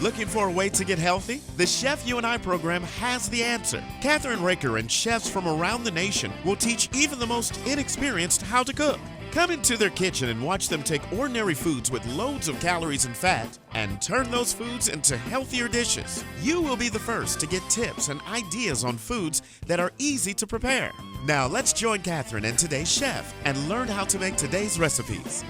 Looking for a way to get healthy? The Chef You and I program has the answer. Kathryn and Raaker and chefs from around the nation will teach even the most inexperienced how to cook. Come into their kitchen and watch them take ordinary foods with loads of calories and fat and turn those foods into healthier dishes. You will be the first to get tips and ideas on foods that are easy to prepare. Now let's join Kathryn and today's chef and learn how to make today's recipes.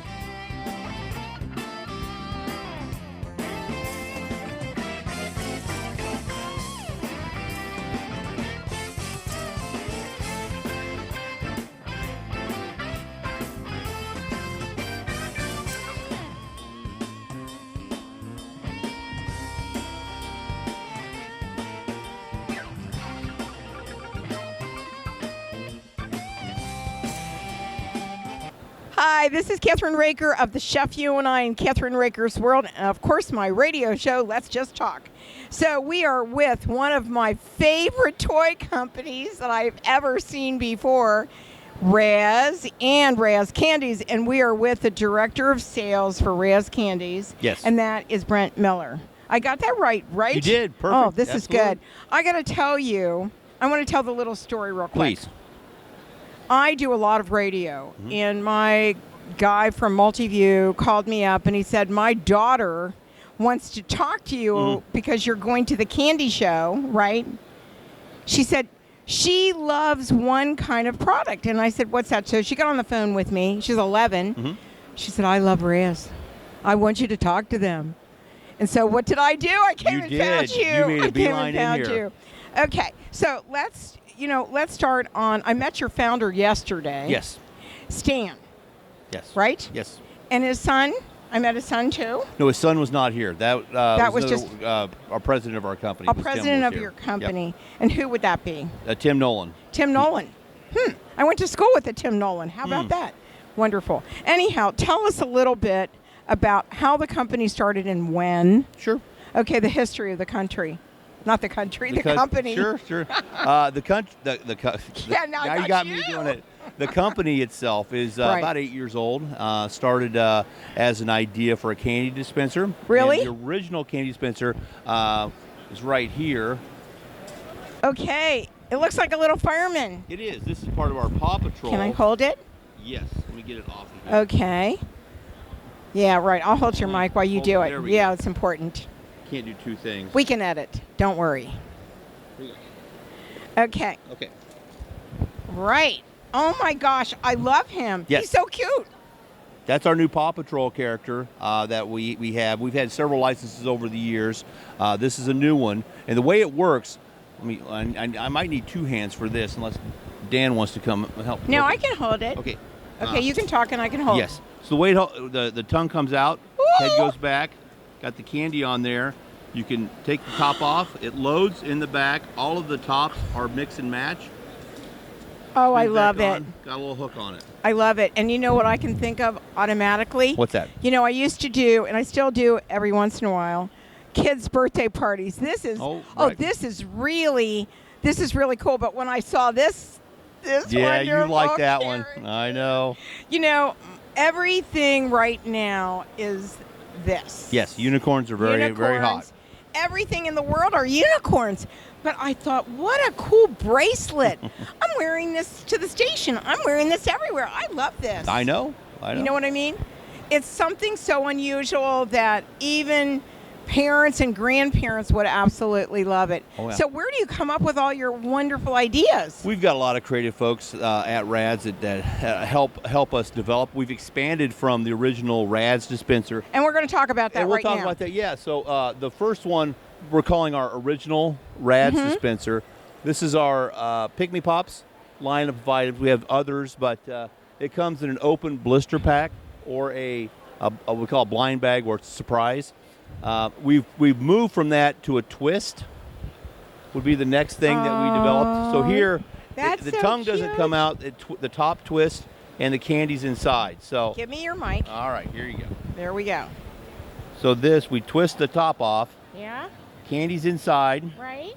Hi, this is Kathryn Raaker of the Chef You and I in Kathryn Raaker's World, and of course my radio show, Let's Just Talk. So we are with one of my favorite toy companies that I've ever seen before, Razz and Razz Candies, and we are with the Director of Sales for Razz Candies. Yes. And that is Brent Miller. I got that right? You did, perfect. Oh, this is good. I got to tell you, I want to tell the little story real quick. Please. I do a lot of radio, and my guy from Multiview called me up, and he said, my daughter wants to talk to you because you're going to the candy show, right? She said she loves one kind of product, and I said, what's that? So she got on the phone with me. She's 11. She said, I love Razz. I want you to talk to them. And so what did I do? I came and found you. You made a beeline in here. Okay, so let's start on, I met your founder yesterday. Yes. Stan. Yes. Right? Yes. And his son, I met his son too. No, his son was not here. That was was just our president of our company. A president of your company. Yep. And who would that be? Tim Nolan. Tim Nolan. I went to school with a Tim Nolan. How about that? Wonderful. Anyhow, tell us a little bit about how the company started and when. Sure. Okay, the history of the country. Not the country, the company. Sure. The country. Yeah, no, now you got me doing it. The company itself is about 8 years old. Started as an idea for a candy dispenser. Really? And the original candy dispenser is right here. Okay. It looks like a little fireman. It is. This is part of our Paw Patrol. Can I hold it? Yes. Let me get it off of here. Okay. Yeah, right. I'll hold your mic while you do it. Yeah, it's important. Can't do two things. We can edit. Don't worry. Okay. Okay. Right. Oh my gosh, I love him. Yes. He's so cute. That's our new Paw Patrol character that we have. We've had several licenses over the years. This is a new one, and the way it works. I might need two hands for this, unless Dan wants to come help. No, I can hold it. Okay. Okay, you can talk and I can hold. Yes. So the way the tongue comes out, head goes back. Got the candy on there. You can take the top off. It loads in the back. All of the tops are mix and match. Oh, I love it. Got a little hook on it. I love it. And you know what I can think of automatically? What's that? You know, I used to do, and I still do every once in a while, kids' birthday parties. This is this is really cool. But when I saw this yeah, you like that character, one. I know. You know, everything right now is this. Yes, unicorns are very hot. Everything in the world are unicorns. But I thought, what a cool bracelet. I'm wearing this to the station. I'm wearing this everywhere. I love this. I know. You know what I mean? It's something so unusual that even parents and grandparents would absolutely love it. Oh, yeah. So where do you come up with all your wonderful ideas? We've got a lot of creative folks at Radz that help us develop. We've expanded from the original Radz dispenser. And we're going to talk about that and we'll right talk now. about that, yeah. So the first one we're calling our original Radz dispenser. This is our Pick Me Pops line of items. We have others, but it comes in an open blister pack or a we call a blind bag or surprise. We've moved from that to a twist. Would be the next thing that we developed. So here, the so tongue doesn't cute. come out. The top twist and the candy's inside. So give me your mic. All right, here you go. There we go. So we twist the top off. Yeah. Candy's inside. Right.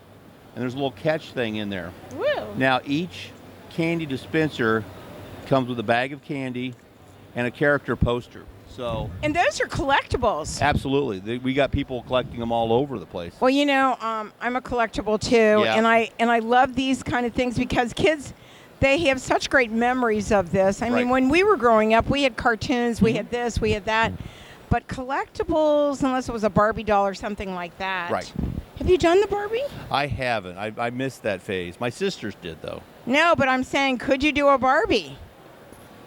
And there's a little catch thing in there. Woo. Now each candy dispenser comes with a bag of candy and a character poster. And those are collectibles. Absolutely. We got people collecting them all over the place. Well, I'm a collectible too, Yeah. and I love these kind of things because kids, they have such great memories of this. I mean, when we were growing up, we had cartoons, we had this, we had that, but collectibles, unless it was a Barbie doll or something like that. Right. Have you done the Barbie? I haven't. I missed that phase. My sisters did, though. No, but I'm saying, could you do a Barbie?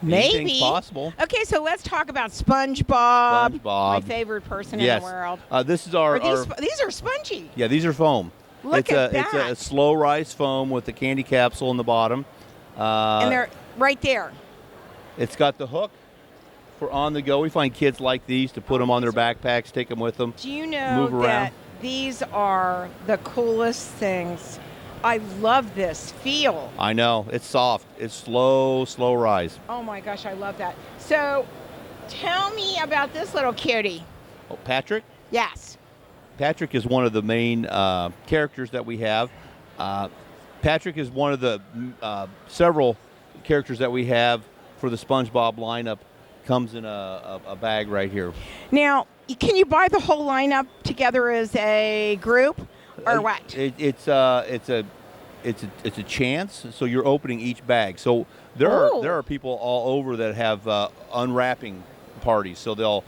Maybe. Anything's possible. Okay, so let's talk about SpongeBob. SpongeBob. My favorite person in the world. This is our... These are spongy. Yeah, these are foam. Look at that. It's a slow rise foam with the candy capsule in the bottom. And they're right there. It's got the hook for on the go. We find kids like these to put them on their backpacks, take them with them. Do you know move around. that these are the coolest things? I love this feel. I know. It's soft. It's slow rise. Oh my gosh, I love that. So tell me about this little cutie. Oh, Patrick? Yes. Patrick is one of the main characters that we have. Patrick is one of the several characters that we have for the SpongeBob lineup. Comes in a bag right here. Now, can you buy the whole lineup together as a group, or what? It's a chance. So you're opening each bag. So there are people all over that have unwrapping parties. So they'll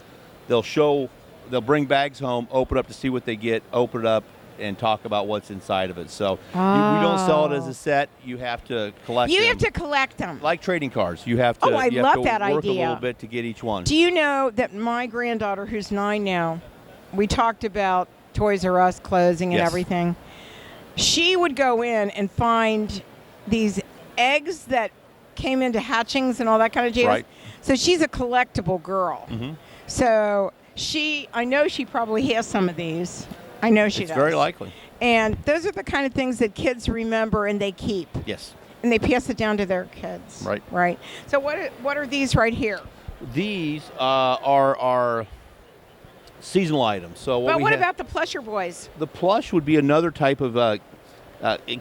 bring bags home, open up to see what they get, open it up, and talk about what's inside of it. So we don't sell it as a set. You have to collect them. You have to collect them. Like trading cards. You have to, I love that work idea. a little bit to get each one. Do you know that my granddaughter, who's 9 now, we talked about Toys R Us closing and everything. She would go in and find these eggs that came into hatchings and all that kind of jazz. Right. So she's a collectible girl. Mm-hmm. So I know she probably has some of these. I know she does. It's very likely. And those are the kind of things that kids remember and they keep. Yes. And they pass it down to their kids. Right. Right. So what are these right here? These are our seasonal items. So what about the plusher boys? The plush would be another type of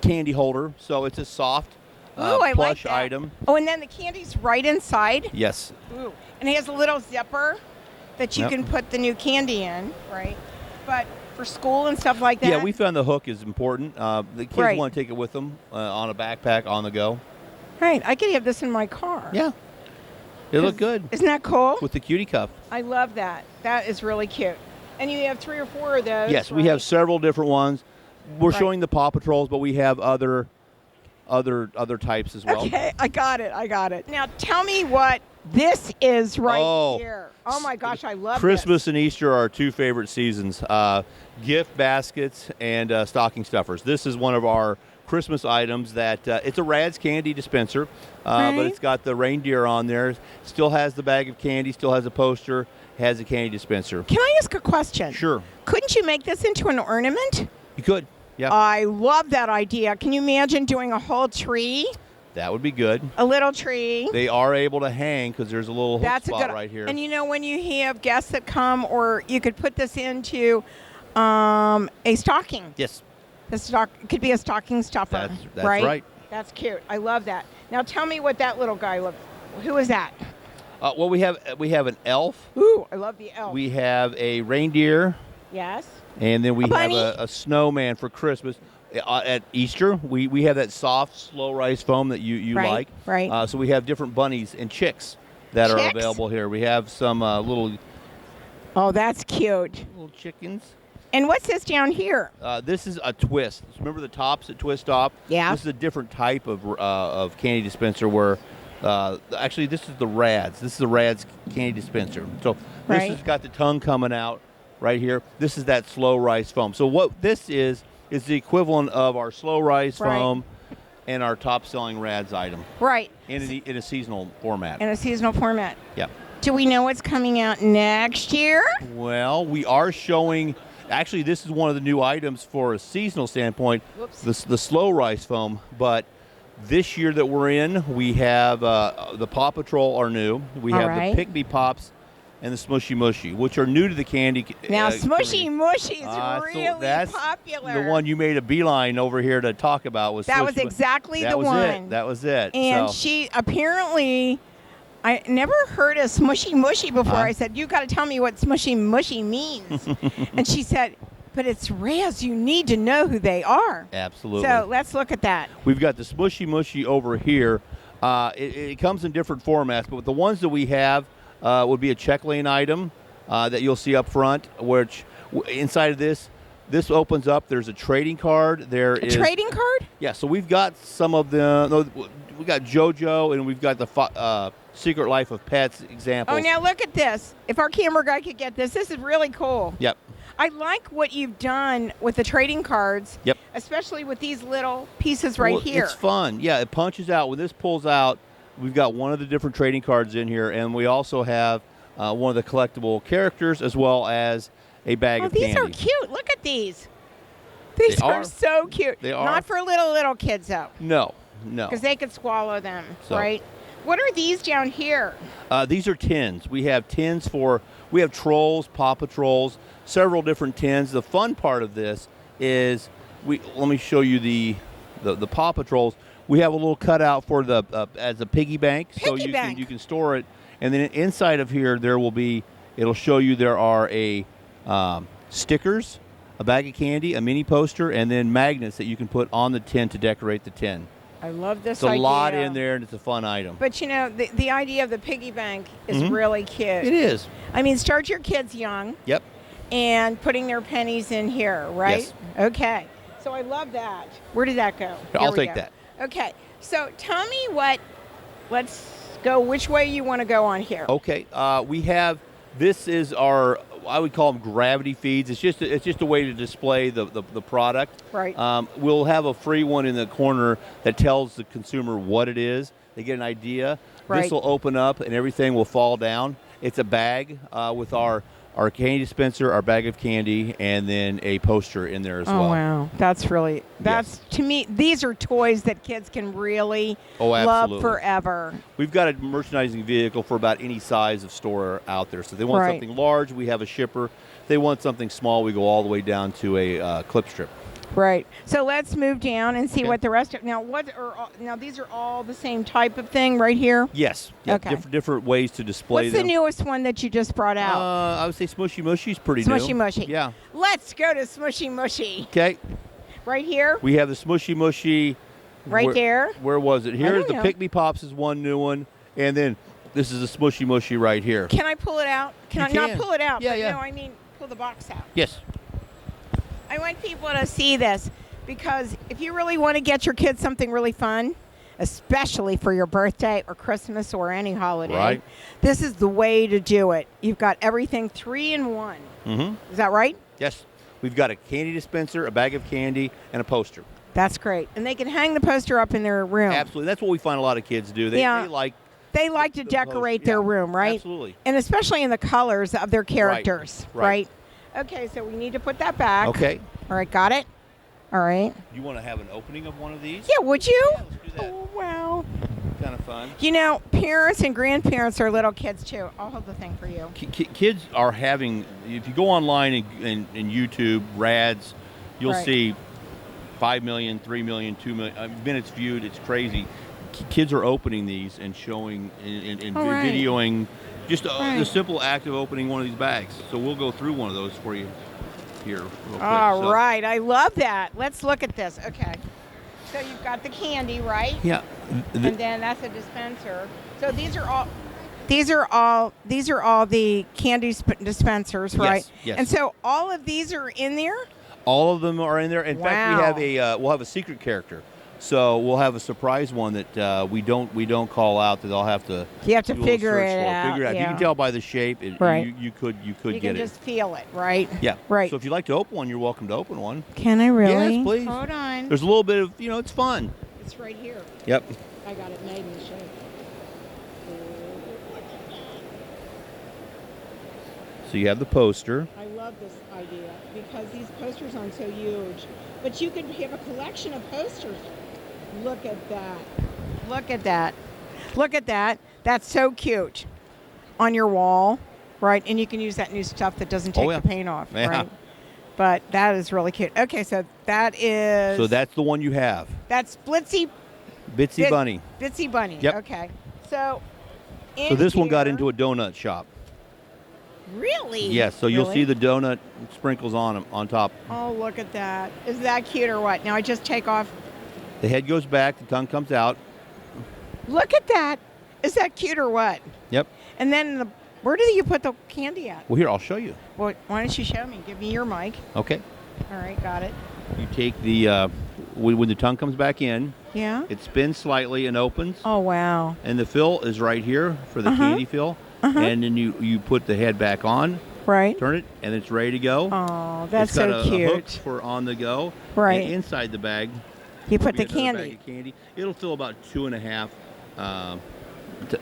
candy holder. So it's a soft I plush like that. item. Oh, and then the candy's right inside? Yes. Ooh. And it has a little zipper that you can put the new candy in, right? But for school and stuff like that? Yeah, we found the hook is important. The kids want to take it with them on a backpack on the go. Right. I could have this in my car. Yeah. They look good. Isn't that cool? With the cutie cuff. I love that. That is really cute. And you have 3 or 4 of those. Yes, we have several different ones. We're showing the Paw Patrols, but we have other types as well. Okay, I got it. Now tell me what this is here. Oh my gosh, I love Christmas this. and Easter are our 2 favorite seasons. Gift baskets and stocking stuffers. This is one of our Christmas items that it's a Radz candy dispenser, but it's got the reindeer on there. Still has the bag of candy, still has a poster, has a candy dispenser. Can I ask a question? Sure. Couldn't you make this into an ornament? You could, yeah. I love that idea. Can you imagine doing a whole tree? That would be good. A little tree. They are able to hang because there's a little hook spot right here. And when you have guests that come, or you could put this into a stocking. Yes. It could be a stocking stuffer. That's right. That's cute. I love that. Now tell me what that little guy looks. Who is that? Well, we have an elf. Ooh, I love the elf. We have a reindeer. Yes. And then we have bunny. a snowman for Christmas. At Easter, we have that soft, slow rise foam that you like. Right. So we have different bunnies and chicks that are available here. We have some little. Oh, that's cute. Little chickens. And what's this down here? This is a twist. Remember the tops that twist off? Yeah. This is a different type of candy dispenser where, actually, this is the Radz. This is the Radz candy dispenser. So this has got the tongue coming out right here. This is that slow rise foam. So what this is the equivalent of our slow rise foam and our top-selling Radz item. Right. In a seasonal format. In a seasonal format. Yeah. Do we know what's coming out next year? Well, we are showing. Actually, this is one of the new items for a seasonal standpoint, the slow rise foam. But this year that we're in, we have the Paw Patrol are new. We have the Pick Me Pops and the Smushy Mushy, which are new to the candy. Now, Smushy Mushy is really that's popular. The one you made a beeline over here to talk about was that was exactly the one. That was it. And she apparently I never heard of smushy mushy before. Uh-huh. I said, you got to tell me what smushy mushy means. And she said, but it's Raz. You need to know who they are. Absolutely. So let's look at that. We've got the Smushy Mushy over here. It comes in different formats, but the ones that we have would be a check lane item that you'll see up front, which inside of this opens up. There's a trading card. Trading card? Yeah, so we've got some of the, we got JoJo, and we've got the Secret Life of Pets examples. Oh, now look at this. If our camera guy could get this, this is really cool. Yep. I like what you've done with the trading cards. Yep. Especially with these little pieces right here. It's fun. Yeah, it punches out. When this pulls out, we've got one of the different trading cards in here, and we also have one of the collectible characters as well as a bag of candy. These are cute. Look at these. These are so cute. They are. Not for little kids, though. No. Because they could swallow them, right? What are these down here? These are tins. We have tins we have Trolls, Paw Patrols, several different tins. The fun part of this is, let me show you the Paw Patrols. We have a little cutout for as a piggy bank, so you can store it. And then inside of here it'll show you there are stickers, a bag of candy, a mini poster, and then magnets that you can put on the tin to decorate the tin. I love this idea. idea. It's a lot in there, and it's a fun item. But, you know, the idea of the piggy bank is really cute. It is. I mean, start your kids young. Yep. And putting their pennies in here, right? Yes. Okay. So I love that. Where did that go? I'll take that. Okay. So tell me let's go which way you want to go on here. Okay. This is our, I would call them gravity feeds. It's just a way to display the product. Right. We'll have a free one in the corner that tells the consumer what it is. They get an idea. Right. This will open up and everything will fall down. It's a bag with our candy dispenser, our bag of candy, and then a poster in there as well. Oh, wow. To me, these are toys that kids can really love forever. We've got a merchandising vehicle for about any size of store out there. So if they want something large, we have a shipper. If they want something small, we go all the way down to a clip strip. Right. So let's move down and see what the rest of now. Now these are all the same type of thing right here. Yes. Yeah, okay. Different ways to display them. them. What's the newest one that you just brought out? I would say Smushy Mushy's pretty new. Smushy Mushy. Yeah. Let's go to Smushy Mushy. Okay. Right here. We have the Smushy Mushy. Right there. Where was it? Here's the Pick Me Pops is one new one, and then this is the Smushy Mushy right here. Can I pull it out? Not pull it out? Yeah, but yeah. No, I mean pull the box out. Yes. I want people to see this because if you really want to get your kids something really fun, especially for your birthday or Christmas or any holiday, this is the way to do it. You've got everything 3-in-1. Mm-hmm. Is that right? Yes. We've got a candy dispenser, a bag of candy, and a poster. That's great. And they can hang the poster up in their room. Absolutely. That's what we find a lot of kids do. They like to decorate their room, right? Absolutely. And especially in the colors of their characters, right? Okay, so we need to put that back. Okay. All right, got it? All right. You want to have an opening of one of these? Yeah, would you? Yeah, let's do that. Oh, wow. Kind of fun. You know, parents and grandparents are little kids, too. I'll hold the thing for you. Kids are having, if you go online and YouTube, Radz, you'll see 5 million, 3 million, 2 million minutes viewed. It's crazy. Kids are opening these and showing and videoing just the simple act of opening one of these bags. So we'll go through one of those for you here real quick. All right. I love that. Let's look at this. Okay. So you've got the candy, right? Yeah. And then that's a dispenser. So these are all the candy dispensers, right? Yes. And so all of these are in there? All of them are in there. In fact, we'll have a secret character. So we'll have a surprise one that we don't call out, that I'll have to. You have to figure it out. Yeah. You can tell by the shape. You could get it. You can just feel it, right? Yeah. Right. So if you'd like to open one, you're welcome to open one. Can I really? Yes, please. Hold on. There's a little bit of, it's fun. It's right here. Yep. I got it made in the shape. So you have the poster. I love this idea because these posters aren't so huge. But you could have a collection of posters. Look at that. Look at that. Look at that. That's so cute. On your wall, right? And you can use that new stuff that doesn't take the paint off, right? But that is really cute. Okay, so that is... So that's the one you have. That's Bitsy Bunny. Bitsy Bunny. Yep. Okay. So So this one got here- into a donut shop. Really? Yes, so you'll Really? see the donut sprinkles on them on top. Oh, look at that. Is that cute or what? Now I just take off. The head goes back, the tongue comes out. Look at that. Is that cute or what? Yep. And then where do you put the candy at? Well, here, I'll show you. Well, why don't you show me? Give me your mic. Okay. All right, got it. You take the, when the tongue comes back in, Yeah. it spins slightly and opens. Oh, wow. And the fill is right here for the candy fill. And then you put the head back on, Right. turn it, and it's ready to go. Oh, that's It's got so a hook cute. for on the go. Right. And inside the bag, You put we the get another candy. bag of candy. It'll fill about 2.5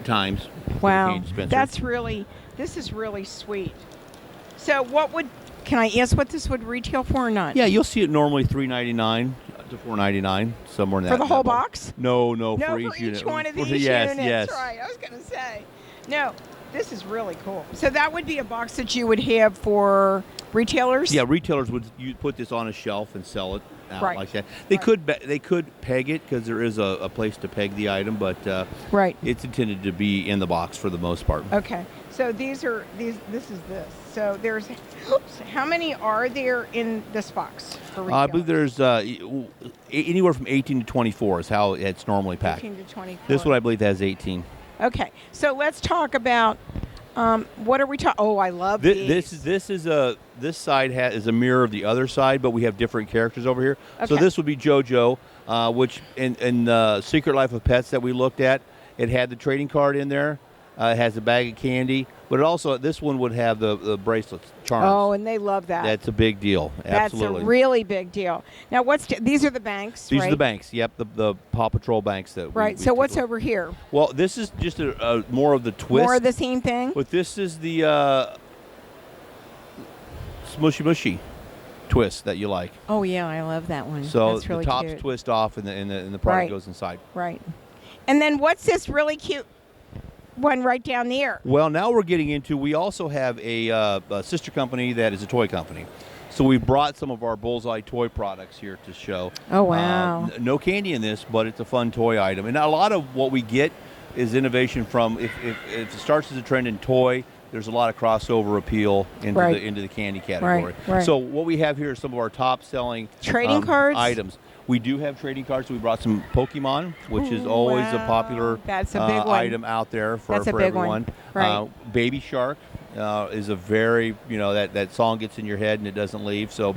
times. for the Wow. candy dispenser. This is really sweet. So can I ask what this would retail for or not? Yeah, you'll see it normally $3.99 to $4.99, somewhere in that. For the whole that ballpark. box? No, No, for for each unit. each one of For- these yes, units. Yes, Right. I was going to say. No, this is really cool. So that would be a box that you would have for retailers? Yeah, retailers would put this on a shelf and sell it out Right. like that. They Right. they could peg it because there is a place to peg the item, but Right. it's intended to be in the box for the most part. Okay. So this is this. So there's, how many are there in this box for retailers? I believe there's anywhere from 18 to 24 is how it's normally packed. 18 to 24. This one I believe has 18. Okay. So let's talk about, what are we talking? Oh, I love these. This side is a mirror of the other side, but we have different characters over here. So Okay. this would be JoJo, which in the Secret Life of Pets that we looked at, it had the trading card in there. It has a bag of candy, but it also this one would have the bracelets, charms. Oh, and they love that. That's a big deal. Absolutely. That's a really big deal. Now, these are the banks, These right? are the banks. Yep, the Paw Patrol banks that. Right. We So what's took. over here? Well, this is just a more of the twist. More of the same thing? But this is the smushy mushy twist that you like. Oh yeah, I love that one. So That's really the tops cute. twist off and the product Right. goes inside. Right. And then what's this really cute one right down there? Well, now we're getting into. We also have a sister company that is a toy company. So we've brought some of our Bullseye toy products here to show. Oh, wow. No candy in this, but it's a fun toy item. And a lot of what we get is innovation from. If it starts as a trend in toy, there's a lot of crossover appeal into Right. the candy category. Right. So what we have here are some of our top selling Trading cards? items. We do have trading cards. We brought some Pokemon, which is Ooh, always a wow. popular That's a big one. item out there for That's a big one. everyone. Right. Baby Shark is a very, that song gets in your head and it doesn't leave. So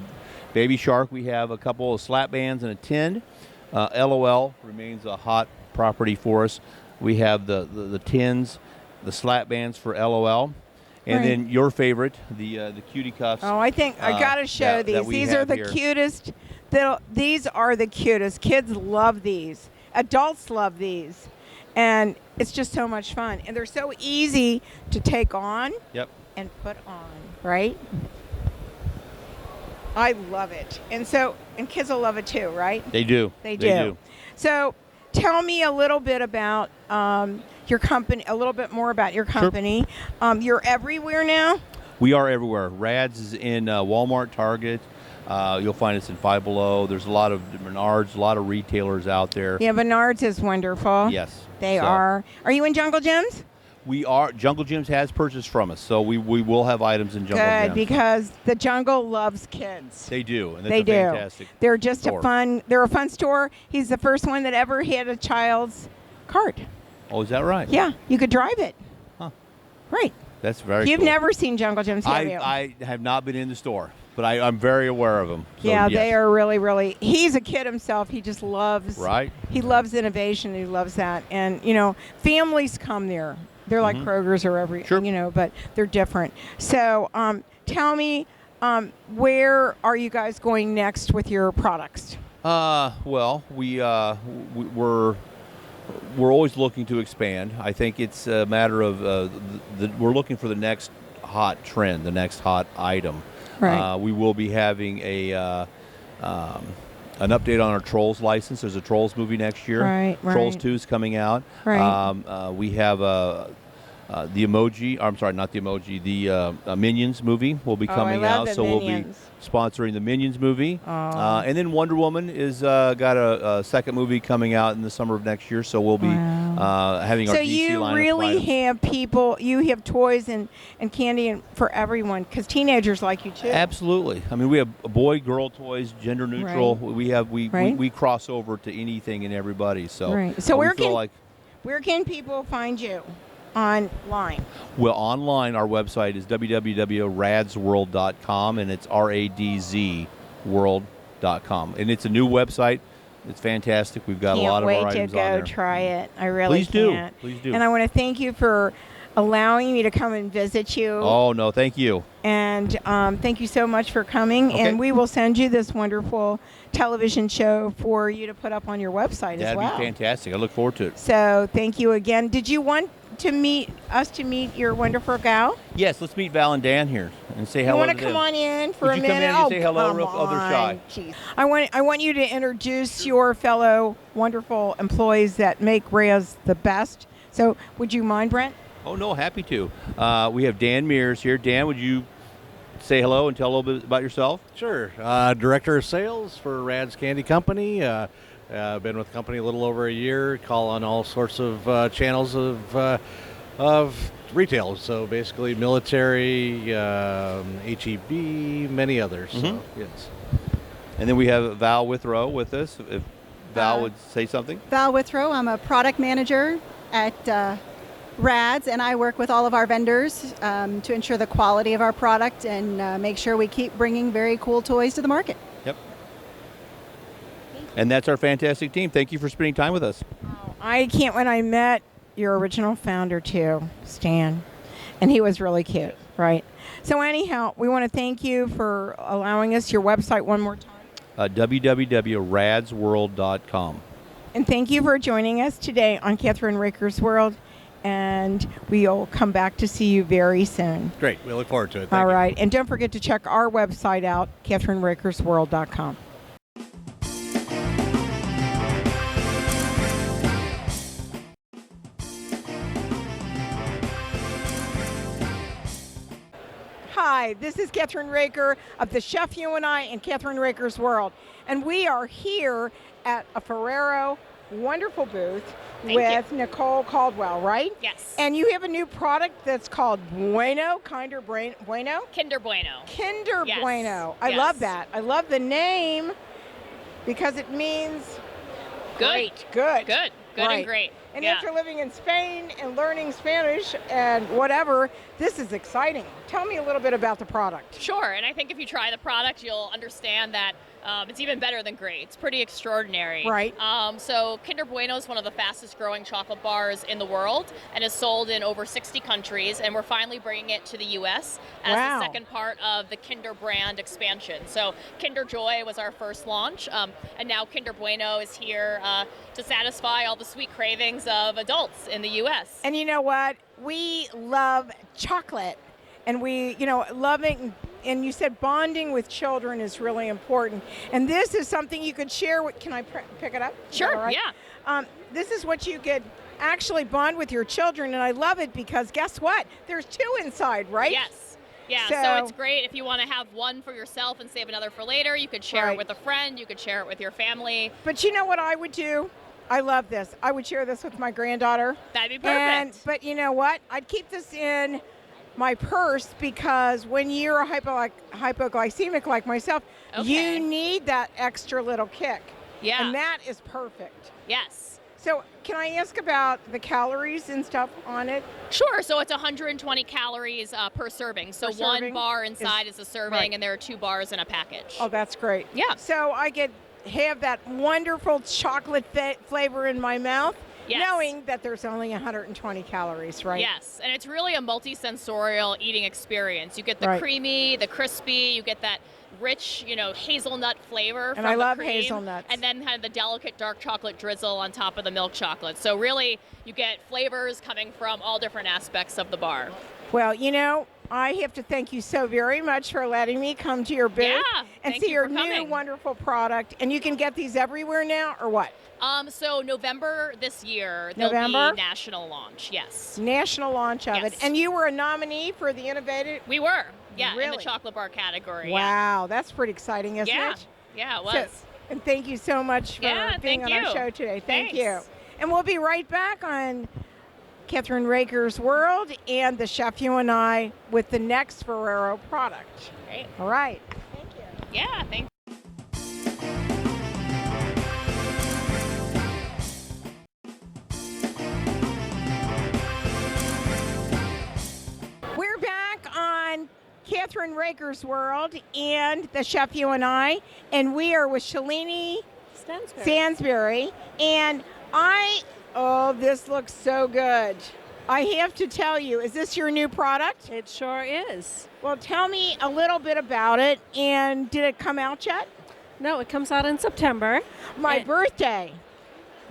Baby Shark, we have a couple of slap bands and a tin. LOL remains a hot property for us. We have the tins, the slap bands for LOL. And Right. then your favorite, the cutie cuffs. Oh, I think I got to show that these. we These are have the here. cutest. These are the cutest. Kids love these. Adults love these. And it's just so much fun. And they're so easy to take on Yep. and put on, right? I love it. And kids will love it too, right? They do. They do. So tell me a little bit about your company, a little bit more about your company. You're everywhere now? We are everywhere. Radz is in Walmart, Target. You'll find us in Five Below. There's a lot of Menards, a lot of retailers out there. Yeah, Menards is wonderful. Yes. They So, are. Are you in Jungle Gyms? We are. Jungle Gyms has purchased from us, so we will have items in Jungle Gyms. Good, because the Jungle loves kids. They do, and that's They a do. fantastic. They're just store. they're a fun store. He's the first one that ever had a child's cart. Oh, is that right? Yeah, you could drive it. Huh. Right. That's very You've cool. never seen Jungle Gyms, have you? I have not been in the store, but I'm very aware of them. So, Yeah, yes. they are really, really. He's a kid himself. He just loves. Right. He loves innovation. He loves that, and families come there. They're like Kroger's or Sure. but they're different. So, tell me, where are you guys going next with your products? Well, we're always looking to expand. I think it's a matter of we're looking for the next hot trend, the next hot item. Right. We will be having an update on our Trolls license. There's a Trolls movie next year. Right, Trolls right. 2 is coming out. Right. We have the emoji. I'm sorry, not the emoji. The Minions movie will be coming love out. the So we'll be Minions. sponsoring the Minions movie. Oh. And then Wonder Woman is got a second movie coming out in the summer of next year. So we'll be Wow. having our So GC you line of really items. have people, you have toys and candy for everyone, because teenagers like you too. Absolutely. I mean, we have boy, girl toys, gender neutral. Right. We cross over to anything and everybody. So, Right. So we where feel can like, where can people find you online? well, online, our website is www.radzworld.com, and it's RADZ world.com. And it's a new website. It's fantastic. We've got a lot of our Can't items wait to on go there. try it. I really Please do. can't. Please do. And I want to thank you for allowing me to come and visit you. Oh, no, thank you. And thank you so much for coming. Okay. And we will send you this wonderful television show for you to put up on your website as well. That'd be fantastic. I look forward to it. So thank you again. Did you want to meet your wonderful gal? Yes, let's meet Val and Dan here and say You hello want to to come them. on in for Would a you come minute? in and say hello come real- oh, they're shy. on. Jeez. I want you to introduce your fellow wonderful employees that make Reyes the best. So would you mind, Brent? Oh, no, happy to. We have Dan Mears here. Dan, would you say hello and tell a little bit about yourself? Sure. Director of Sales for Radz Candy Company. Been with the company a little over a year. Call on all sorts of channels of retail. So basically military, HEB, many others. So, yes. And then we have Val Withrow with us. If Val would say something. Val Withrow. I'm a product manager at Radz, and I work with all of our vendors to ensure the quality of our product and make sure we keep bringing very cool toys to the market. Yep. And that's our fantastic team. Thank you for spending time with us. I can't. When I met your original founder too, Stan, and he was really cute, right? So anyhow, we want to thank you for allowing us your website one more time. www.radzworld.com. And thank you for joining us today on Kathryn Raaker's World. And we'll come back to see you very soon. Great. We look forward to it. Thank All you. right. And don't forget to check our website out, KathrynRaakersWorld.com. Hi, this is Kathryn Raaker of the Chef You and I and Kathryn Raaker's World. And we are here at a Ferrero wonderful booth with Nicole Caldwell, right? Yes. And you have a new product that's called Bueno, Kinder Bueno? Kinder Bueno. Kinder Yes. Bueno. I Yes. love that. I love the name because it means Good. great. Good. Good. Good Right. and great. And yeah. after living in Spain and learning Spanish and whatever, this is exciting. Tell me a little bit about the product. Sure, and I think if you try the product, you'll understand that it's even better than great. It's pretty extraordinary. Right. So Kinder Bueno is one of the fastest growing chocolate bars in the world and is sold in over 60 countries, and we're finally bringing it to the U.S. as Wow. the second part of the Kinder brand expansion. So Kinder Joy was our first launch, and now Kinder Bueno is here to satisfy all the sweet cravings of adults in the U.S. And you know what? We love chocolate. And we, loving, and you said bonding with children is really important. And this is something you could share with, can I pick it up? Is that Sure, all right? yeah. This is what you could actually bond with your children. And I love it because guess what? There's two inside, right? Yes. Yeah, So- so it's great if you want to have one for yourself and save another for later. You could share Right. it with a friend. You could share it with your family. But you know what I would do? I love this. I would share this with my granddaughter. That'd be perfect. But you know what? I'd keep this in my purse because when you're a hypoglycemic like myself, Okay. you need that extra little kick. Yeah. And that is perfect. Yes. So can I ask about the calories and stuff on it? Sure. So it's 120 calories per serving. So Per one serving bar inside is a serving, right. and there are 2 bars in a package. Oh, that's great. Yeah. So I could have that wonderful chocolate flavor in my mouth, Yes. knowing that there's only 120 calories, right? Yes, and it's really a multi-sensorial eating experience. You get the Right. creamy, the crispy, you get that rich, hazelnut flavor And from I the love cream, hazelnuts. and then kind of the delicate dark chocolate drizzle on top of the milk chocolate. So really, you get flavors coming from all different aspects of the bar. Well, I have to thank you so very much for letting me come to your booth Yeah, and thank see you your for new coming. wonderful product. And you can get these everywhere now, or what? So November this year, there'll November? be national launch. Yes, National launch of it. Yes. And you were a nominee for the Innovative. we were. Yeah, in Really? the chocolate bar category. Wow, that's pretty exciting, isn't Yeah. it? Yeah, it So- was. and thank you so much for Yeah, being thank on our you. show today. Thank Thanks. you. And we'll be right back on Kathryn Raaker's World and the Chef You and I with the next Ferrero product. Great. All right. Yeah, thanks. We're back on Kathryn Raaker's World and the Chef You and I, and we are with Shalini Stansberry. And this looks so good. I have to tell you, is this your new product? It sure is. Well, tell me a little bit about it, and did it come out yet? No, it comes out in September. My birthday.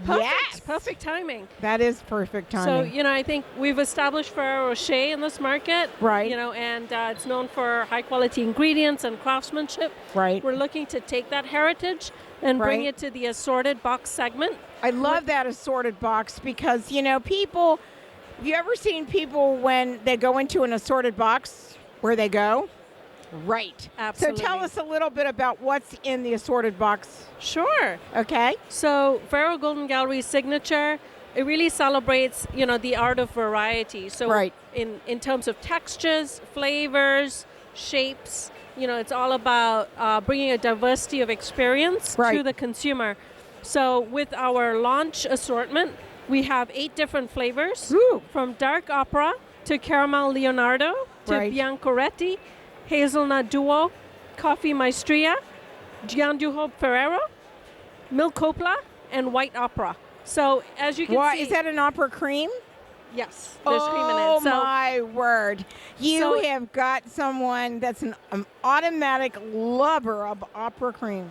Perfect. Yes. Perfect timing. That is perfect timing. So, I think we've established Ferrero Rocher in this market. Right. And it's known for high quality ingredients and craftsmanship. Right. We're looking to take that heritage and bring Right. it to the assorted box segment. I love that assorted box because, people, have you ever seen people when they go into an assorted box, where they go? Right. Absolutely. So tell us a little bit about what's in the assorted box. Sure. Okay. So Ferrero Golden Gallery's signature, it really celebrates, the art of variety. So Right. in terms of textures, flavors, shapes, it's all about bringing a diversity of experience Right. to the consumer. So with our launch assortment, we have 8 different flavors, Ooh. from dark opera to caramel Leonardo to Right. Biancoretti, hazelnut duo, coffee maestria, Giandujo Ferrero, milk copla, and white opera. So as you can What see, is that, an opera cream? yes, there's cream in it. Oh So my word! You So- have got someone that's an automatic lover of opera cream.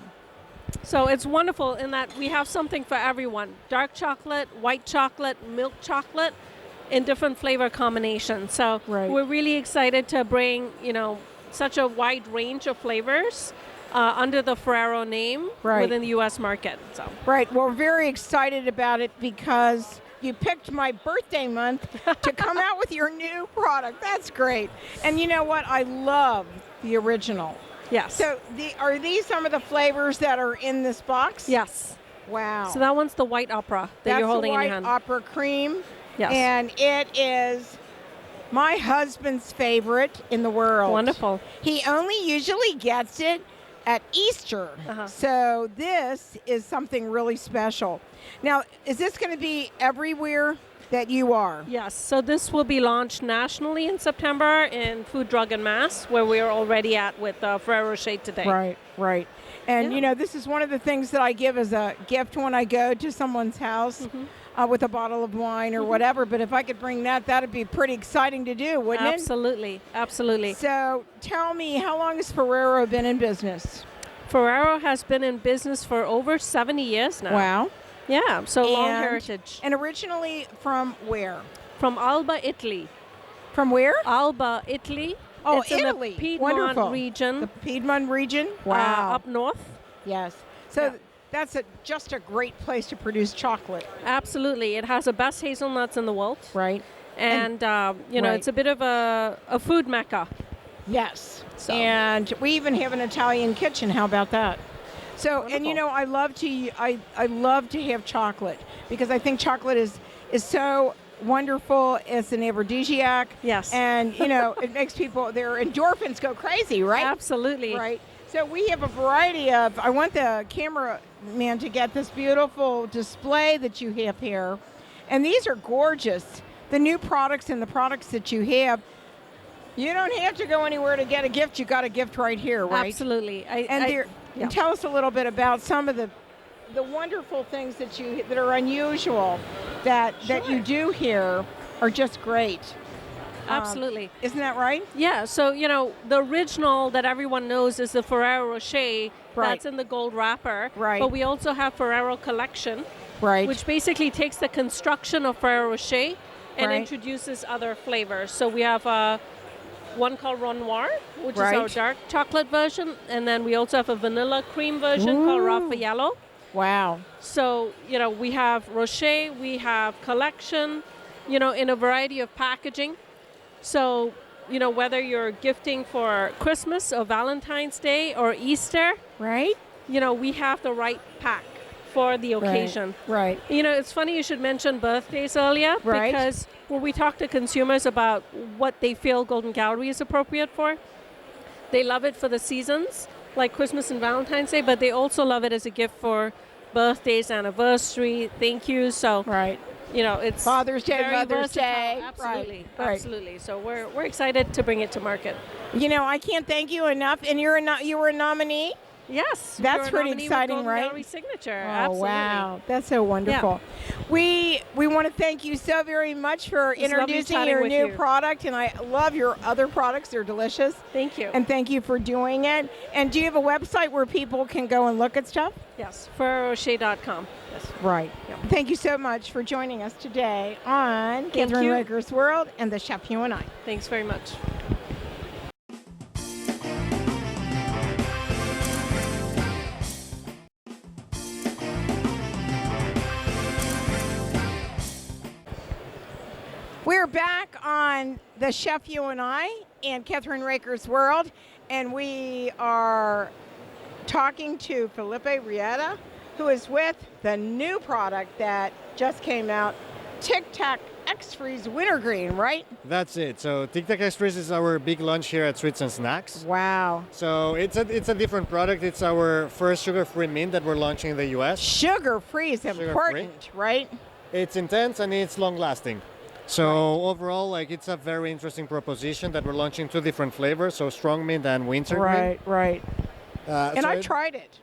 So it's wonderful in that we have something for everyone. Dark chocolate, white chocolate, milk chocolate in different flavor combinations. So Right. we're really excited to bring, such a wide range of flavors under the Ferrero name Right. within the U.S. market. So Right. We're very excited about it because you picked my birthday month to come out with your new product. That's great. And you know what? I love the original. yes. So are these some of the flavors that are in this box? yes. Wow. So that one's the white opera that That's you're holding the white in your hand. opera cream. Yes. And it is my husband's favorite in the world. Wonderful. He only usually gets it at Easter. Uh-huh. So this is something really special. Now, is this going to be everywhere that you are? Yes, so this will be launched nationally in September in Food, Drug, and Mass, where we are already at with Ferrero Rocher today. Right, right. And, Yeah. this is one of the things that I give as a gift when I go to someone's house with a bottle of wine or whatever. But if I could bring that, that'd be pretty exciting to do, wouldn't Absolutely, absolutely. it? So tell me, how long has Ferrero been in business? Ferrero has been in business for over 70 years now. Wow. Yeah, so long And- heritage. And originally from where? From Alba, Italy. From where? Alba, Italy. Oh, it's in Italy. the Piedmont Wonderful. region, The Piedmont region? Wow. up north. Yes. So Yeah. that's just a great place to produce chocolate, Absolutely. It has the best hazelnuts in the world. right? And, right. it's a bit of a food mecca. Yes. So- And we even have an Italian kitchen. How about that? So, and Wonderful. I love to have chocolate because I think chocolate is so wonderful. It's an aphrodisiac. Yes. And, it makes their endorphins go crazy, right? Absolutely. Right. So we have a variety of, I want the cameraman to get this beautiful display that you have here. And these are gorgeous. The new products and the products that you have. You don't have to go anywhere to get a gift. You got a gift right here, right? Absolutely. And tell us a little bit about some of the wonderful things that are unusual that you do here are just great. Absolutely. Isn't that right? Yeah, so, the original that everyone knows is the Ferrero Rocher. Right. That's in the gold wrapper. Right. But we also have Ferrero Collection, Right. which basically takes the construction of Ferrero Rocher and Right. introduces other flavors. So we have one called Renoir, which is our Right. dark chocolate version. And then we also have a vanilla cream version called Ooh. Raffaello. Wow. So, we have Rocher, we have Collection, in a variety of packaging. So, whether you're gifting for Christmas or Valentine's Day or Easter, Right? we have the right pack for the occasion. Right. You know, it's funny you should mention birthdays earlier, Right. because when we talk to consumers about what they feel Golden Gallery is appropriate for, they love it for the seasons, like Christmas and Valentine's Day, but they also love it as a gift for birthdays, anniversary, thank yous. So, Right. you know, it's Father's Day, very Mother's versatile. Day. Absolutely, Right. absolutely. So we're excited to bring it to market. You know, I can't thank you enough. And you were a nominee. Yes, That's we're a pretty nominee with exciting, Golden right? Gallery signature. Oh, Absolutely. wow. That's so wonderful. We want to thank you so very much for It's lovely introducing chatting your with new you. product. And I love your other products. They're delicious. Thank you. And thank you for doing it. And do you have a website where people can go and look at stuff? Yes, ferrerocher.com. Yes. Right. Thank you so much for joining us today on Thank Kathryn you. Raaker's World and the Chef You and I. Thanks very much. We're back on the Chef You and I and Kathryn Raaker's World, and we are talking to Felipe Rieta, who is with the new product that just came out, Tic Tac X-Freeze Wintergreen, right? That's it. So Tic Tac Express is our big launch here at Sweets and Snacks. Wow. So it's a different product. It's our first sugar-free mint that we're launching in the U.S. Sugar-free is Sugar-free. important, right? It's intense and it's long-lasting. So overall, like, it's a very interesting proposition that we're launching 2 different flavors, so strong mint and winter mint. Right. And so I've tried it.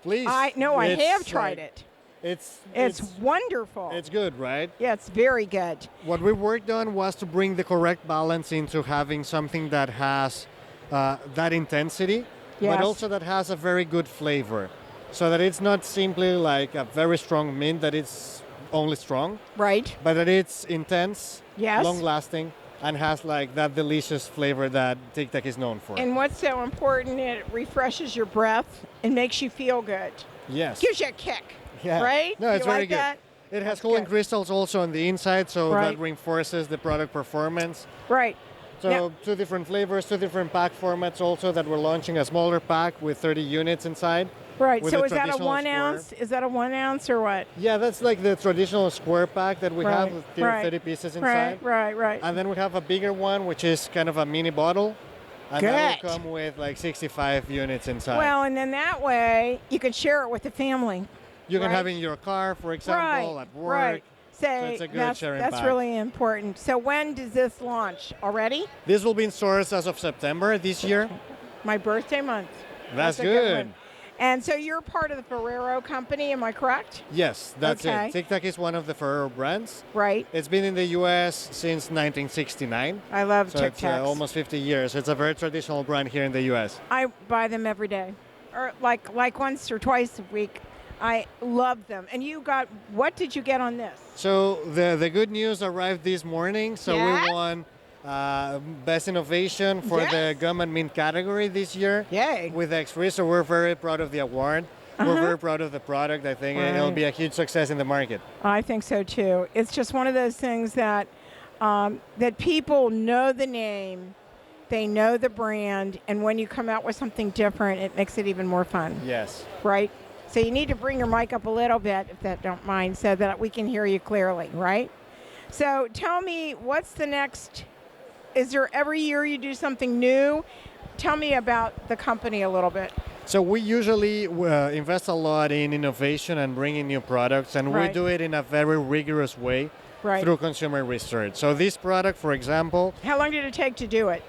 Please. I It's, have tried like, it. It's wonderful. It's good, right? Yeah, it's very good. What we worked on was to bring the correct balance into having something that has that intensity, Yes. but also that has a very good flavor. So that it's not simply like a very strong mint that it's only strong, Right. but that it's intense, Yes. long-lasting, and has like that delicious flavor that Tic Tac is known for. And what's so important, it refreshes your breath and makes you feel good. Yes. Gives you a kick. Yeah. Right? No, it's You very like good. that? It has That's cooling good. crystals also on the inside, so Right. that reinforces the product performance. Right. So Now- 2 different flavors, 2 different pack formats also that we're launching, a smaller pack with 30 units inside. Right. with So the is that a traditional 1 square. ounce? Is that a 1 ounce or what? Yeah, that's like the traditional square pack that we have with Right. 30 pieces inside. Right. And then we have a bigger one, which is kind of a mini bottle. And that Good. will come with like 65 units inside. Well, and then that way you can share it with the family. you can right. have it in your car, for example, right. at work. Right. Say it's a good that's sharing that's pack. really important. So when does this launch? Already? This will be in stores as of September this year. My birthday month. That's a good. one. And so you're part of the Ferrero company, am I correct? Yes, that's Okay. it. Tic Tac is one of the Ferrero brands. Right. It's been in the U.S. since 1969. I love So Tic it's Tacs. almost 50 years. It's a very traditional brand here in the U.S. I buy them every day, or like once or twice a week. I love them. And you got, what did you get on this? So the good news arrived this morning. So Yes? we won Best Innovation for Yes? the Gum and Mint category this year. Yay. With X-Free. So we're very proud of the award. We're very proud of the product, I think, and it'll Right. be a huge success in the market. I think so too. It's just one of those things that that people know the name, they know the brand, and when you come out with something different, it makes it even more fun, Yes. right? So you need to bring your mic up a little bit, if that don't mind, so that we can hear you clearly, right? So tell me, what's the next? Is there every year you do something new? Tell me about the company a little bit. So we usually invest a lot in innovation and bringing new products, and Right. we do it in a very rigorous way Right. through consumer research. So this product, for example, How long did it take to do it?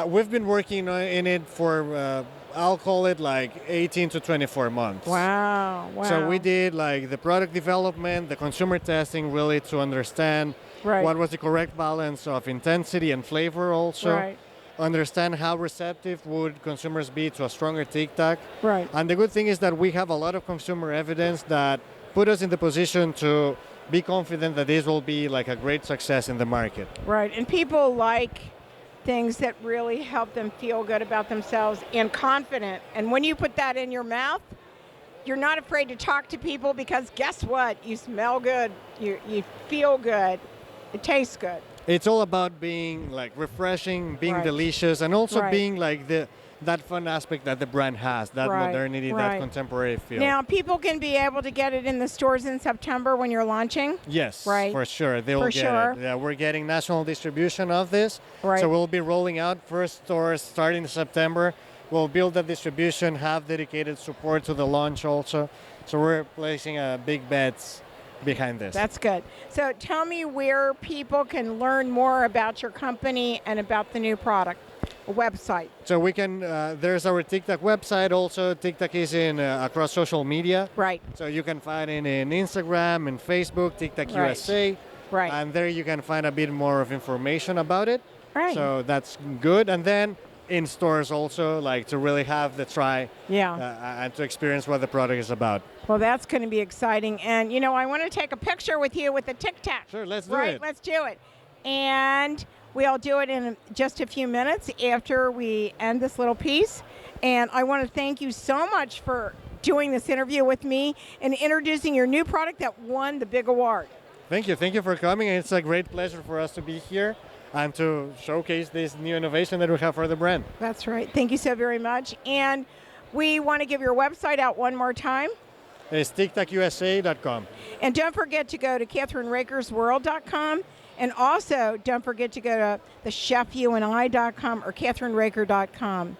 we've been working in it for, I'll call it like 18 to 24 months. Wow. So we did like the product development, the consumer testing, really to understand Right. what was the correct balance of intensity and flavor also. Right. Understand how receptive would consumers be to a stronger Tic Tac. Right. And the good thing is that we have a lot of consumer evidence that put us in the position to be confident that this will be like a great success in the market. Right, and people like things that really help them feel good about themselves and confident. And when you put that in your mouth, you're not afraid to talk to people because guess what? You smell good, you feel good, it tastes good. It's all about being like refreshing, being Right. delicious, and also Right. being like that fun aspect that the brand has, that Right, modernity, right. that contemporary feel. Now, people can be able to get it in the stores in September when you're launching? Yes, Right. for sure. They will For get sure. it. Yeah, we're getting national distribution of this. Right. So we'll be rolling out first stores starting in September. We'll build the distribution, have dedicated support to the launch also. So we're placing big bets behind this. That's good. So tell me where people can learn more about your company and about the new product. A website. So we can, there's our TikTok website also. TikTok is in across social media. Right. So you can find it in Instagram and Facebook, TikTok Right. USA. Right. And there you can find a bit more of information about it. Right. So that's good. And then in stores also, like to really have the try and to experience what the product is about. Well, that's going to be exciting. And, you know, I want to take a picture with you with the Tic Tac. Sure, let's do right, it. let's do it. And we'll do it in just a few minutes after we end this little piece. And I want to thank you so much for doing this interview with me and introducing your new product that won the big award. Thank you. Thank you for coming. It's a great pleasure for us to be here and to showcase this new innovation that we have for the brand. That's right. Thank you so very much. And we want to give your website out one more time. It's TikTokUSA.com. And don't forget to go to KathrynRaakersWorld.com. And also, don't forget to go to thechefyouandi.com or KathrynRaaker.com.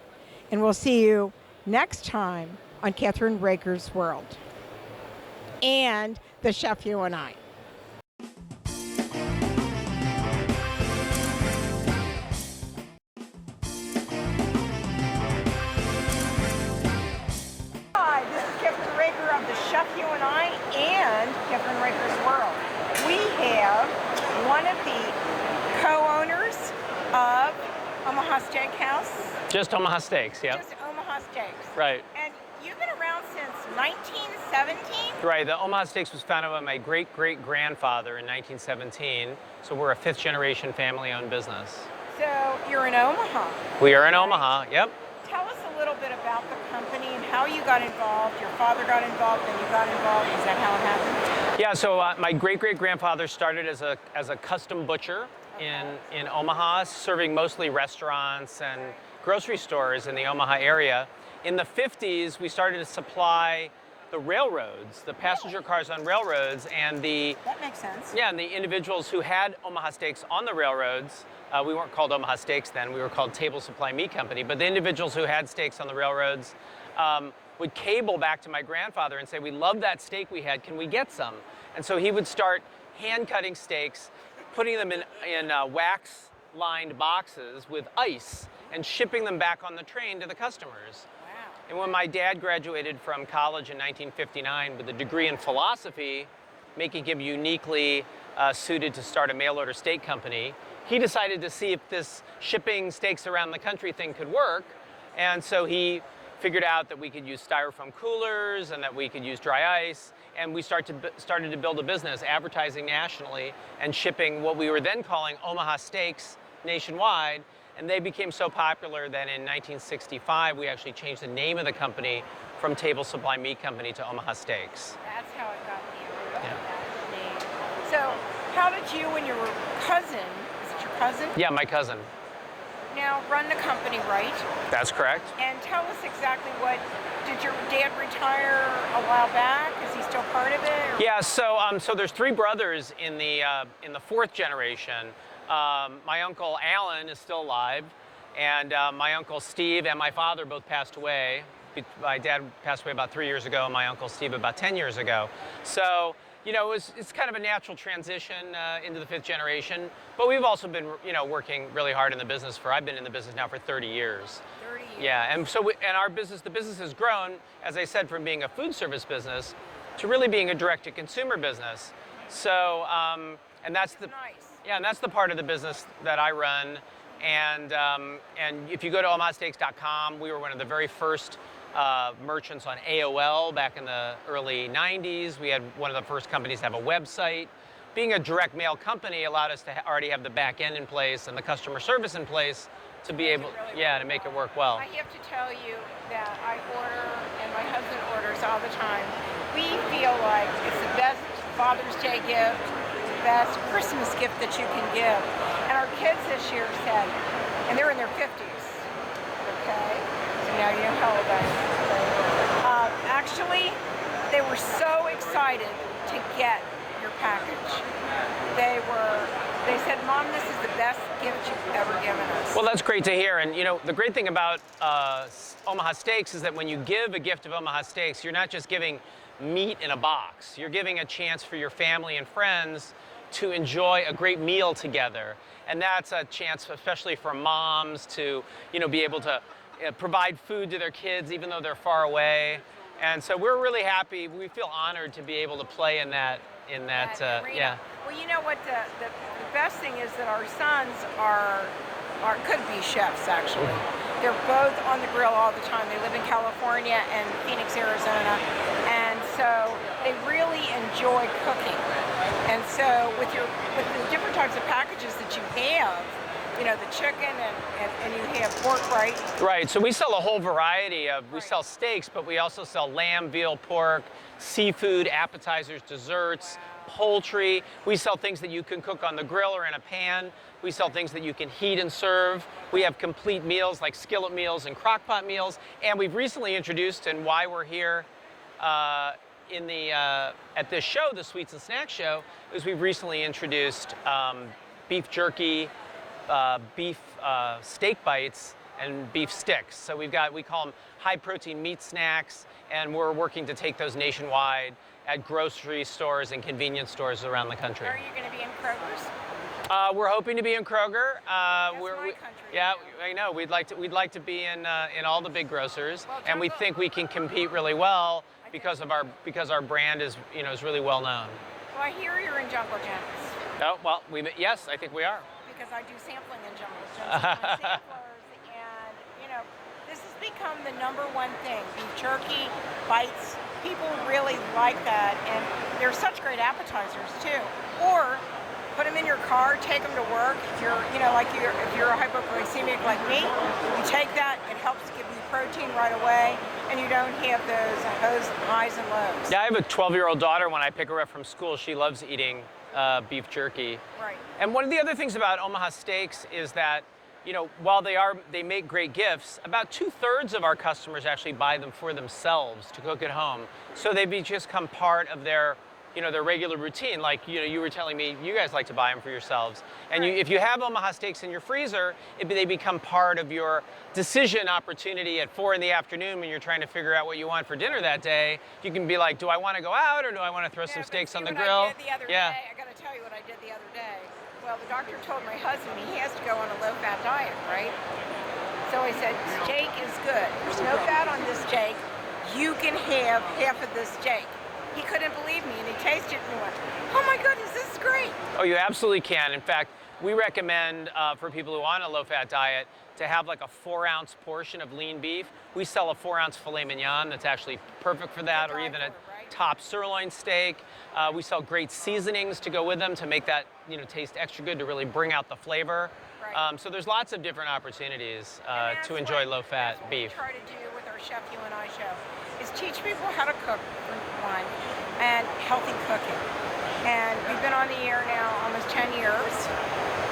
And we'll see you next time on Kathryn Raaker's World and The Chef You and I. Hi, this is Kathryn Raaker of The Chef You and I and Kathryn Raaker's World. We have one of the co-owners of Omaha Steakhouse. Just Omaha Steaks, yeah. Just Omaha Steaks. Right. And you've been around since 1917? Right, the Omaha Steaks was founded by my great-great-grandfather in 1917, so we're a fifth-generation family-owned business. So you're in Omaha. We are in Omaha, yep. Tell us a little bit about the company and how you got involved. Your father got involved, then you got involved. Is that how it happened? Yeah, so my great-great-grandfather started as a custom butcher in Omaha, serving mostly restaurants and grocery stores in the Omaha area. In the 50s, we started to supply the railroads, the passenger cars on railroads, and That makes sense. Yeah, and the individuals who had Omaha Steaks on the railroads. We weren't called Omaha Steaks then, we were called Table Supply Meat Company, but the individuals who had steaks on the railroads would cable back to my grandfather and say, we love that steak we had, can we get some? And so he would start hand-cutting steaks, putting them in wax-lined boxes with ice, and shipping them back on the train to the customers. Wow. And when my dad graduated from college in 1959 with a degree in philosophy, making him uniquely suited to start a mail-order steak company, he decided to see if this shipping steaks around the country thing could work. And so he figured out that we could use styrofoam coolers and that we could use dry ice. And we started to build a business, advertising nationally and shipping what we were then calling Omaha Steaks nationwide. And they became so popular that in 1965, we actually changed the name of the company from Table Supply Meat Company to Omaha Steaks. That's how it got the name. So how did you and your cousin, is it your cousin? Yeah, my cousin. Now run the company, right? That's correct. And tell us exactly did your dad retire a while back? Is he still part of it? Or? Yeah, so there's three brothers in the fourth generation. My uncle Alan is still alive, and my uncle Steve and my father both passed away. My dad passed away about 3 years ago, and my uncle Steve about 10 years ago. So, you know, it's kind of a natural transition into the fifth generation. But we've also been, working really hard in the business I've been in the business now for 30 years. 30 years. Yeah, and so the business has grown, as I said, from being a food service business to really being a direct-to-consumer business. So, and that's the nice. And that's the part of the business that I run. And if you go to omahasteaks.com, we were one of the very first merchants on AOL back in the early 90s. We had one of the first companies to have a website. Being a direct mail company allowed us to already have the back end in place and the customer service in place to be able, to make it work well. I have to tell you that I order, and my husband orders all the time. We feel like it's the best Father's Day gift, the best Christmas gift that you can give. And our kids this year said, and they're in their 50s, okay? Hello, guys. Actually, they were so excited to get your package. They said, Mom, this is the best gift you've ever given us. Well, that's great to hear. And, you know, the great thing about Omaha Steaks is that when you give a gift of Omaha Steaks, you're not just giving meat in a box. You're giving a chance for your family and friends to enjoy a great meal together. And that's a chance, especially for moms, to, you know, be able to provide food to their kids even though they're far away. And so we're really happy. We feel honored to be able to play in that yeah. Well, you know what, the best thing is that our sons could be chefs, actually. They're both on the grill all the time. They live in California and Phoenix, Arizona, and so they really enjoy cooking. And so with the different types of packages that you have, you know, the chicken and you have pork, right? Right, so we sell a whole variety of, we sell steaks, but we also sell lamb, veal, pork, seafood, appetizers, desserts, poultry. We sell things that you can cook on the grill or in a pan. We sell things that you can heat and serve. We have complete meals like skillet meals and crock-pot meals. And we've recently introduced, and why we're here at this show, the Sweets and Snacks Show, is we've recently introduced beef jerky, beef steak bites, and beef sticks. So we call them high protein meat snacks, and we're working to take those nationwide at grocery stores and convenience stores around the country. Are you going to be in Kroger's? We're hoping to be in Kroger. That's my country. Yeah, I know. We'd like to be in all the big grocers, and we think we can compete really well because our brand is really well known. Well, I hear you're in Jungle Gems. Oh well, yes, I think we are. Because I do sampling in Jungle Gems. I'm samplers, and this has become the #1 thing. Beef jerky, bites. People really like that, and they're such great appetizers too. Or put them in your car, take them to work. If you're a hypoglycemic like me, you take that. It helps give you protein right away, and you don't have those highs and lows. Yeah, I have a 12-year-old daughter. When I pick her up from school, she loves eating beef jerky. Right. And one of the other things about Omaha Steaks is that, while they make great gifts, about 2/3 of our customers actually buy them for themselves to cook at home. So they just become part of their regular routine. Like, you were telling me you guys like to buy them for yourselves. And if you have Omaha Steaks in your freezer, they become part of your decision opportunity at 4 p.m. when you're trying to figure out what you want for dinner that day. You can be like, do I want to go out or do I want to throw some steaks on the grill? I did the other day, I got to tell you what I did the other day. Well, the doctor told my husband he has to go on a low-fat diet, right? So I said, steak is good. There's no fat on this steak. You can have half of this steak. He couldn't believe me, and he tasted it and he went, oh my goodness, this is great. Oh, you absolutely can. In fact, we recommend for people who are on a low-fat diet to have like a 4-ounce portion of lean beef. We sell a 4-ounce filet mignon that's actually perfect for that, or even a top sirloin steak. We sell great seasonings to go with them to make that taste extra good, to really bring out the flavor. Right. So there's lots of different opportunities to enjoy low-fat beef. What we try to do with our Chef You and I show is teach people how to cook, for one, and healthy cooking. And we've been on the air now almost 10 years,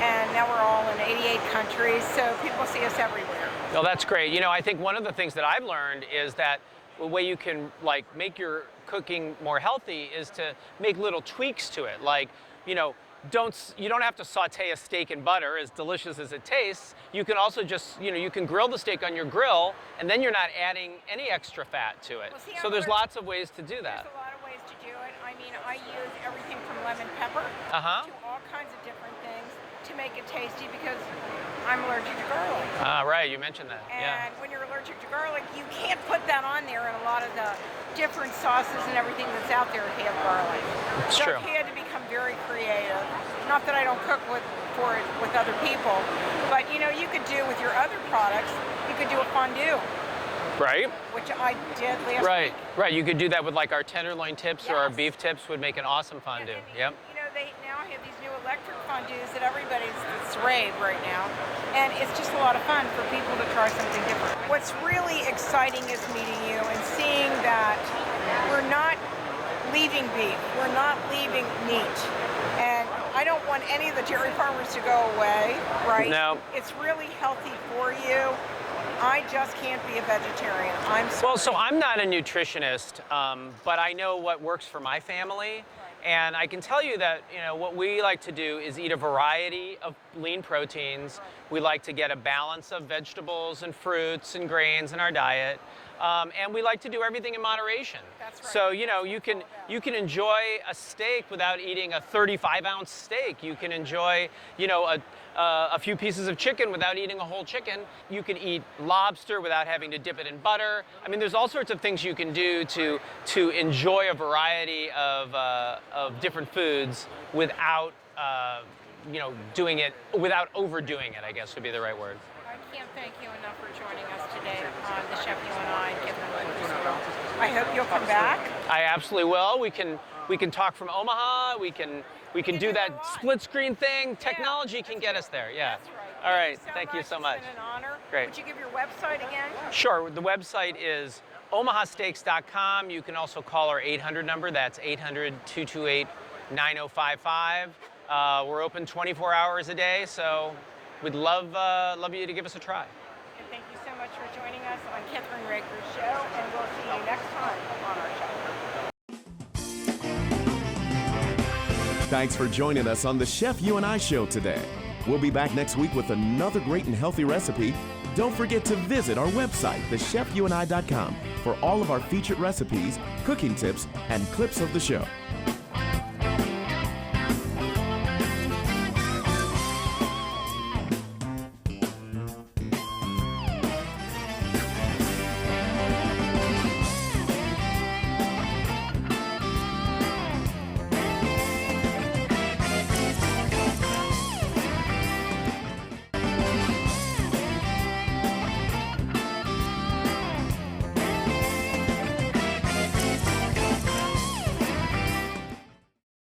and now we're all in 88 countries, so people see us everywhere. Oh, that's great. I think one of the things that I've learned is that the way you can make your cooking more healthy is to make little tweaks to it. Like, you don't have to saute a steak in butter, as delicious as it tastes. You can also just, you can grill the steak on your grill, and then you're not adding any extra fat to it. Well, see, so there's lots of ways to do that. There's a lot of ways to do it. I mean, I use everything from lemon pepper to all kinds of different things to make it tasty, because I'm allergic to garlic. Right, you mentioned that. And when you're allergic to garlic, you can't put that on there, and a lot of the different sauces and everything that's out there have garlic. It's so true. I had to become very creative. Not that I don't cook with other people, but you could do with your other products, you could do a fondue. Right. Which I did last week. Right. You could do that with like our tenderloin tips or our beef tips would make an awesome fondue. Yep. They now have these new electric fondues that everybody's rave right now, and it's just a lot of fun for people to try something different. What's really exciting is meeting you and seeing that we're not leaving beef, we're not leaving meat, and I don't want any of the dairy farmers to go away, right? No. It's really healthy for you. I just can't be a vegetarian. I'm sorry. Well, so I'm not a nutritionist, but I know what works for my family. And I can tell you that, what we like to do is eat a variety of lean proteins. We like to get a balance of vegetables and fruits and grains in our diet. And we like to do everything in moderation. That's right. So, you can enjoy a steak without eating a 35-ounce steak. You can enjoy, a few pieces of chicken without eating a whole chicken. You can eat lobster without having to dip it in butter. I mean, there's all sorts of things you can do to enjoy a variety of different foods without, doing it, without overdoing it, I guess would be the right word. I can't thank you enough for joining us today on The Chef You and I. I hope you'll come back. I absolutely will. We can talk from Omaha. We can do that split screen thing. Technology can get us there. Yeah. That's right. All right. Thank you so much. It's been an honor. Great. Would you give your website again? Sure. The website is omahasteaks.com. You can also call our 800 number. That's 800-228-9055. We're open 24 hours a day, so we'd love you to give us a try. And thank you so much for joining us on Kathryn Raaker's show, and we'll see you next time on our show. Thanks for joining us on the Chef You and I show today. We'll be back next week with another great and healthy recipe. Don't forget to visit our website, thechefyouandi.com, for all of our featured recipes, cooking tips, and clips of the show.